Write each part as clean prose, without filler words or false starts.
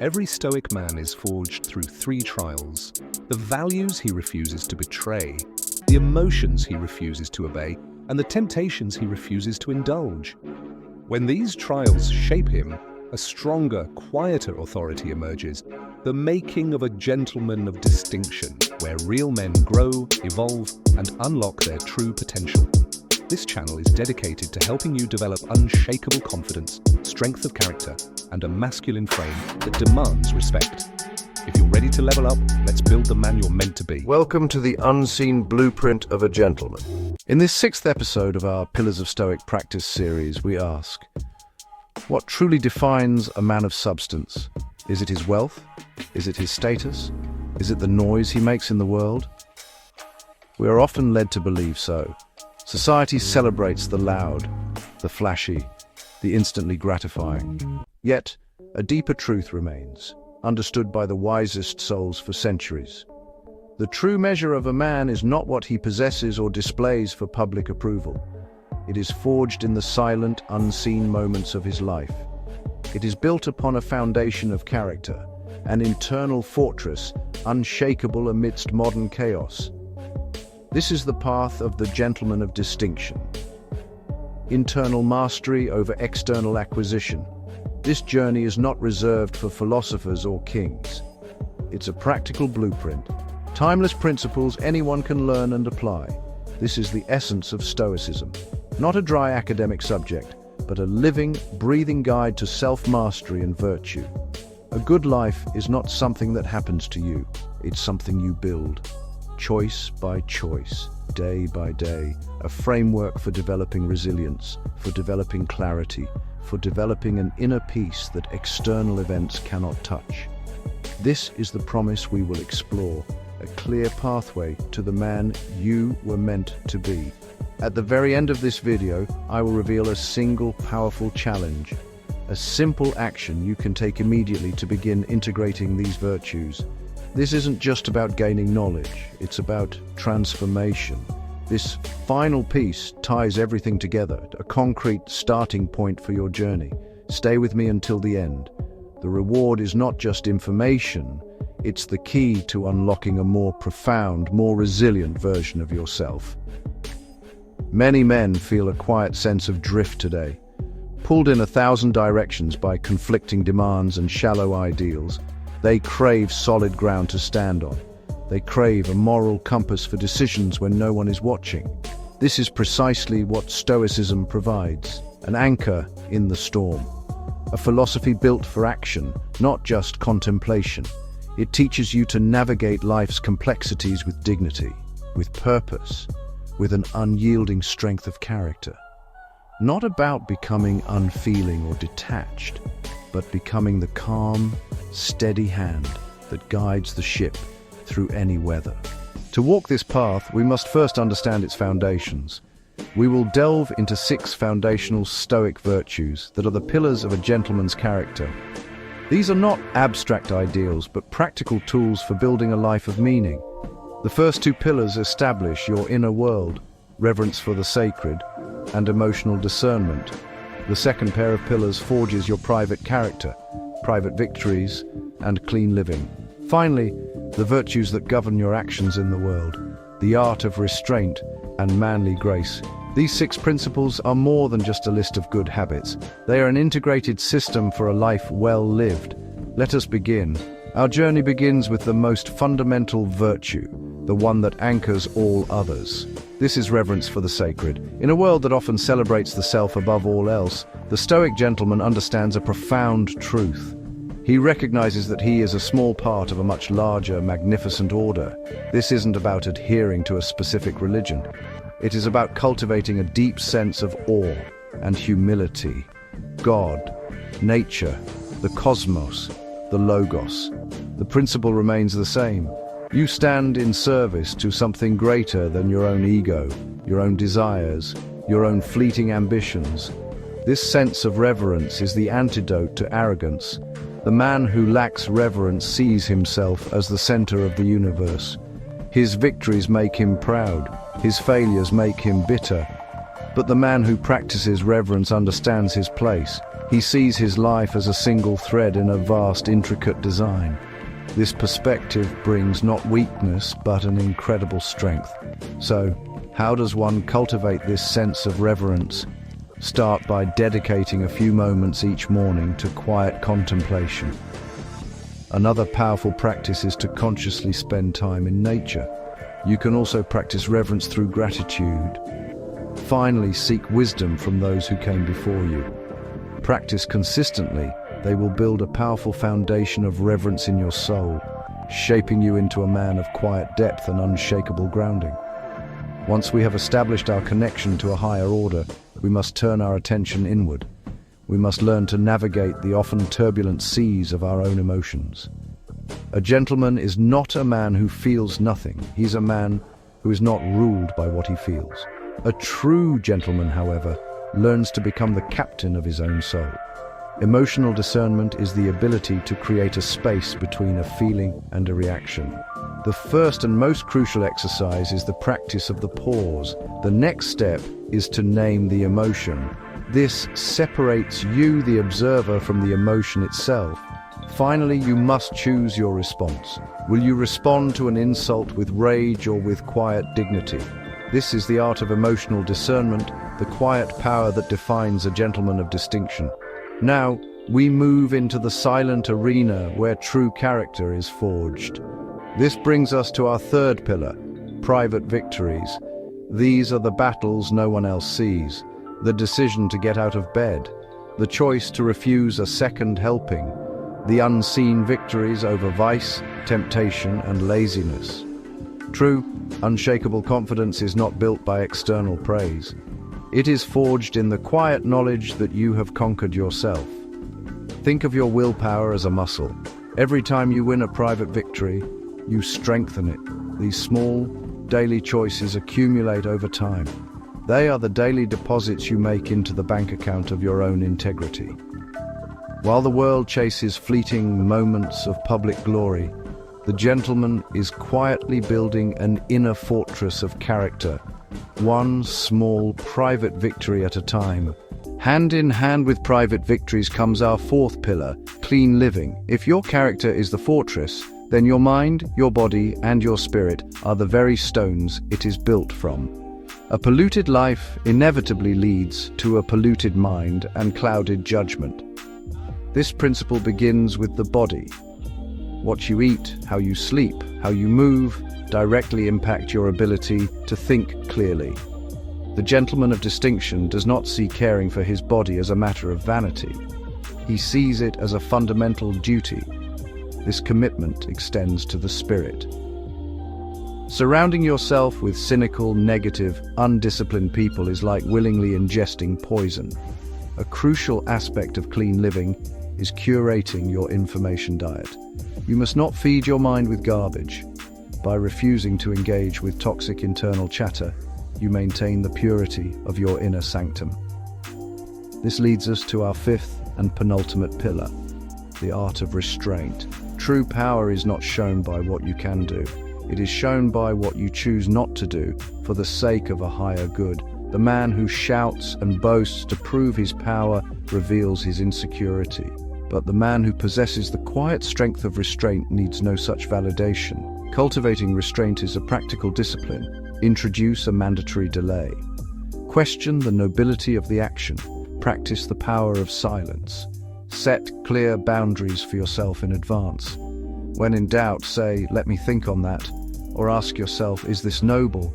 Every Stoic man is forged through three trials: the values he refuses to betray, the emotions he refuses to obey, and the temptations he refuses to indulge. When these trials shape him, a stronger, quieter authority emerges, the making of a gentleman of distinction, where real men grow, evolve, and unlock their true potential. This channel is dedicated to helping you develop unshakable confidence, strength of character, and a masculine frame that demands respect. If you're ready to level up, let's build the man you're meant to be. Welcome to the unseen blueprint of a gentleman. In this sixth episode of our Pillars of Stoic Practice series, we ask, what truly defines a man of substance? Is it his wealth? Is it his status? Is it the noise he makes in the world? We are often led to believe so. Society celebrates the loud, the flashy, the instantly gratifying. Yet, a deeper truth remains, understood by the wisest souls for centuries. The true measure of a man is not what he possesses or displays for public approval. It is forged in the silent, unseen moments of his life. It is built upon a foundation of character, an internal fortress, unshakable amidst modern chaos. This is the path of the gentleman of distinction. Internal mastery over external acquisition. This journey is not reserved for philosophers or kings. It's a practical blueprint, timeless principles anyone can learn and apply. This is the essence of Stoicism. Not a dry academic subject, but a living, breathing guide to self-mastery and virtue. A good life is not something that happens to you. It's something you build. Choice by choice, day by day, a framework for developing resilience, for developing clarity, for developing an inner peace that external events cannot touch. This is the promise we will explore, a clear pathway to the man you were meant to be. At the very end of this video, I will reveal a single powerful challenge, a simple action you can take immediately to begin integrating these virtues. This isn't just about gaining knowledge, it's about transformation. This final piece ties everything together, a concrete starting point for your journey. Stay with me until the end. The reward is not just information, it's the key to unlocking a more profound, more resilient version of yourself. Many men feel a quiet sense of drift today, pulled in 1,000 directions by conflicting demands and shallow ideals. They crave solid ground to stand on. They crave a moral compass for decisions when no one is watching. This is precisely what Stoicism provides, an anchor in the storm. A philosophy built for action, not just contemplation. It teaches you to navigate life's complexities with dignity, with purpose, with an unyielding strength of character. Not about becoming unfeeling or detached, but becoming the calm, steady hand that guides the ship through any weather. To walk this path, we must first understand its foundations. We will delve into 6 foundational Stoic virtues that are the pillars of a gentleman's character. These are not abstract ideals, but practical tools for building a life of meaning. The first 2 pillars establish your inner world, reverence for the sacred, and emotional discernment. The second pair of pillars forges your private character, private victories, and clean living. Finally, the virtues that govern your actions in the world, the art of restraint and manly grace. These 6 principles are more than just a list of good habits. They are an integrated system for a life well lived. Let us begin. Our journey begins with the most fundamental virtue, the one that anchors all others. This is reverence for the sacred. In a world that often celebrates the self above all else, the Stoic gentleman understands a profound truth. He recognizes that he is a small part of a much larger, magnificent order. This isn't about adhering to a specific religion. It is about cultivating a deep sense of awe and humility. God, nature, the cosmos, the logos. The principle remains the same. You stand in service to something greater than your own ego, your own desires, your own fleeting ambitions. This sense of reverence is the antidote to arrogance. The man who lacks reverence sees himself as the center of the universe. His victories make him proud, his failures make him bitter. But the man who practices reverence understands his place. He sees his life as a single thread in a vast, intricate design. This perspective brings not weakness, but an incredible strength. So, how does one cultivate this sense of reverence? Start by dedicating a few moments each morning to quiet contemplation. Another powerful practice is to consciously spend time in nature. You can also practice reverence through gratitude. Finally, seek wisdom from those who came before you. Practice consistently, they will build a powerful foundation of reverence in your soul, shaping you into a man of quiet depth and unshakable grounding. Once we have established our connection to a higher order, we must turn our attention inward. We must learn to navigate the often turbulent seas of our own emotions. A gentleman is not a man who feels nothing. He's a man who is not ruled by what he feels. A true gentleman, however, learns to become the captain of his own soul. Emotional discernment is the ability to create a space between a feeling and a reaction. The first and most crucial exercise is the practice of the pause. The next step is to name the emotion. This separates you, the observer, from the emotion itself. Finally, you must choose your response. Will you respond to an insult with rage or with quiet dignity? This is the art of emotional discernment, the quiet power that defines a gentleman of distinction. Now, we move into the silent arena where true character is forged. This brings us to our third pillar, private victories. These are the battles no one else sees. The decision to get out of bed, the choice to refuse a second helping, the unseen victories over vice, temptation, and laziness. True, unshakable confidence is not built by external praise. It is forged in the quiet knowledge that you have conquered yourself. Think of your willpower as a muscle. Every time you win a private victory, you strengthen it. These small, daily choices accumulate over time. They are the daily deposits you make into the bank account of your own integrity. While the world chases fleeting moments of public glory, the gentleman is quietly building an inner fortress of character, one small private victory at a time. Hand in hand with private victories comes our fourth pillar, clean living. If your character is the fortress, then your mind, your body, and your spirit are the very stones it is built from. A polluted life inevitably leads to a polluted mind and clouded judgment. This principle begins with the body. What you eat, how you sleep, how you move, directly impact your ability to think clearly. The gentleman of distinction does not see caring for his body as a matter of vanity. He sees it as a fundamental duty. This commitment extends to the spirit. Surrounding yourself with cynical, negative, undisciplined people is like willingly ingesting poison. A crucial aspect of clean living is curating your information diet. You must not feed your mind with garbage. By refusing to engage with toxic internal chatter, you maintain the purity of your inner sanctum. This leads us to our fifth and penultimate pillar, the art of restraint. True power is not shown by what you can do. It is shown by what you choose not to do for the sake of a higher good. The man who shouts and boasts to prove his power reveals his insecurity. But the man who possesses the quiet strength of restraint needs no such validation. Cultivating restraint is a practical discipline. Introduce a mandatory delay. Question the nobility of the action. Practice the power of silence. Set clear boundaries for yourself in advance. When in doubt, say, "Let me think on that," or ask yourself, "Is this noble?"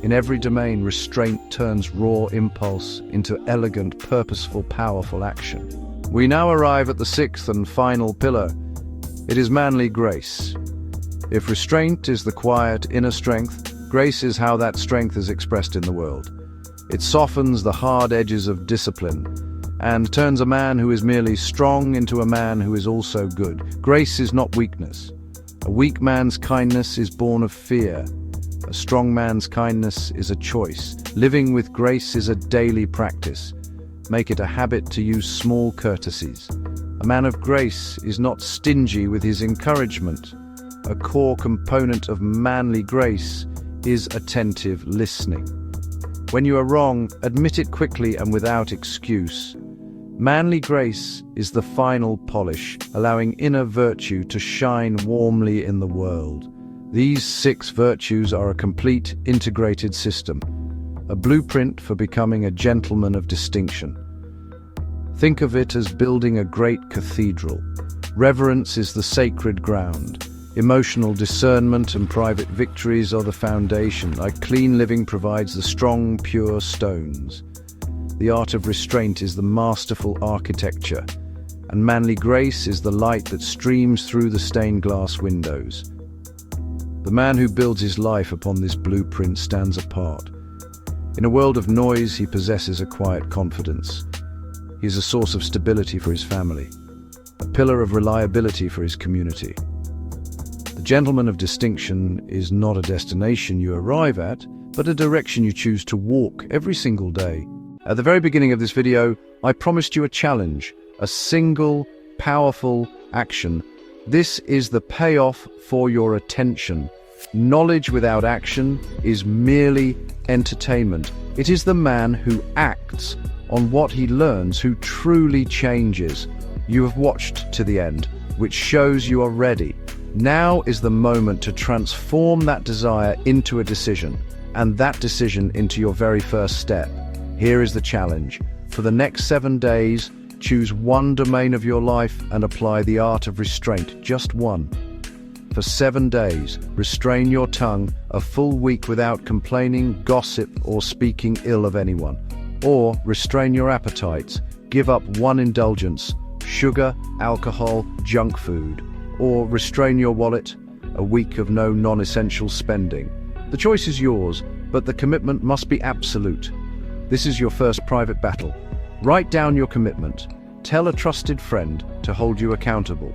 In every domain, restraint turns raw impulse into elegant, purposeful, powerful action. We now arrive at the sixth and final pillar. It is manly grace. If restraint is the quiet inner strength, grace is how that strength is expressed in the world. It softens the hard edges of discipline and turns a man who is merely strong into a man who is also good. Grace is not weakness. A weak man's kindness is born of fear. A strong man's kindness is a choice. Living with grace is a daily practice. Make it a habit to use small courtesies. A man of grace is not stingy with his encouragement. A core component of manly grace is attentive listening. When you are wrong, admit it quickly and without excuse. Manly grace is the final polish, allowing inner virtue to shine warmly in the world. These 6 virtues are a complete, integrated system, a blueprint for becoming a gentleman of distinction. Think of it as building a great cathedral. Reverence is the sacred ground. Emotional discernment and private victories are the foundation. A clean living provides the strong, pure stones. The art of restraint is the masterful architecture, and manly grace is the light that streams through the stained glass windows. The man who builds his life upon this blueprint stands apart. In a world of noise, he possesses a quiet confidence. He is a source of stability for his family, a pillar of reliability for his community. The gentleman of distinction is not a destination you arrive at, but a direction you choose to walk every single day. At the very beginning of this video, I promised you a challenge, a single, powerful action. This is the payoff for your attention. Knowledge without action is merely entertainment. It is the man who acts on what he learns who truly changes. You have watched to the end, which shows you are ready. Now is the moment to transform that desire into a decision, and that decision into your very first step. Here is the challenge. For the next 7 days, choose one domain of your life and apply the art of restraint, just one. For 7 days, restrain your tongue a full week without complaining, gossip, or speaking ill of anyone. Or restrain your appetites, give up one indulgence, sugar, alcohol, junk food. Or restrain your wallet, a week of no non-essential spending. The choice is yours, but the commitment must be absolute. This is your first private battle. Write down your commitment. Tell a trusted friend to hold you accountable.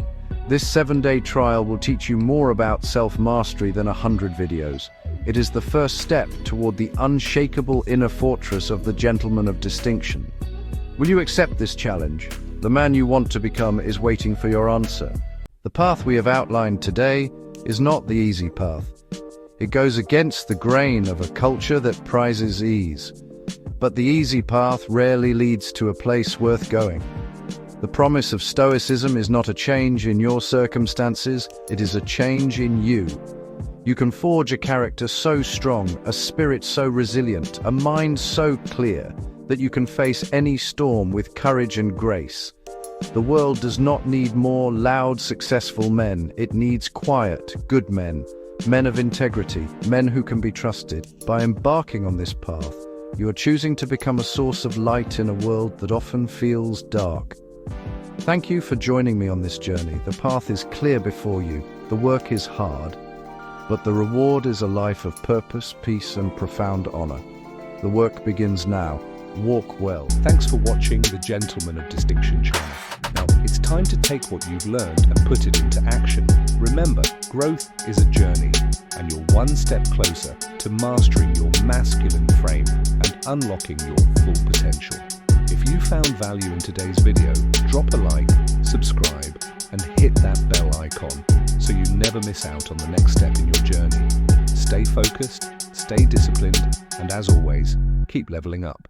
This 7-day trial will teach you more about self-mastery than 100 videos. It is the first step toward the unshakable inner fortress of the gentleman of distinction. Will you accept this challenge? The man you want to become is waiting for your answer. The path we have outlined today is not the easy path. It goes against the grain of a culture that prizes ease. But the easy path rarely leads to a place worth going. The promise of Stoicism is not a change in your circumstances, it is a change in you. You can forge a character so strong, a spirit so resilient, a mind so clear, that you can face any storm with courage and grace. The world does not need more loud, successful men. It needs quiet, good men, men of integrity, men who can be trusted. By embarking on this path, you are choosing to become a source of light in a world that often feels dark. Thank you for joining me on this journey. The path is clear before you. The work is hard, but the reward is a life of purpose, peace, and profound honor. The work begins now. Walk well. Thanks for watching the Gentleman of Distinction channel. Now, it's time to take what you've learned and put it into action. Remember, growth is a journey, and you're one step closer to mastering your masculine frame and unlocking your full potential. If you found value in today's video, drop a like, subscribe, and hit that bell icon so you never miss out on the next step in your journey. Stay focused, stay disciplined, and as always, keep leveling up.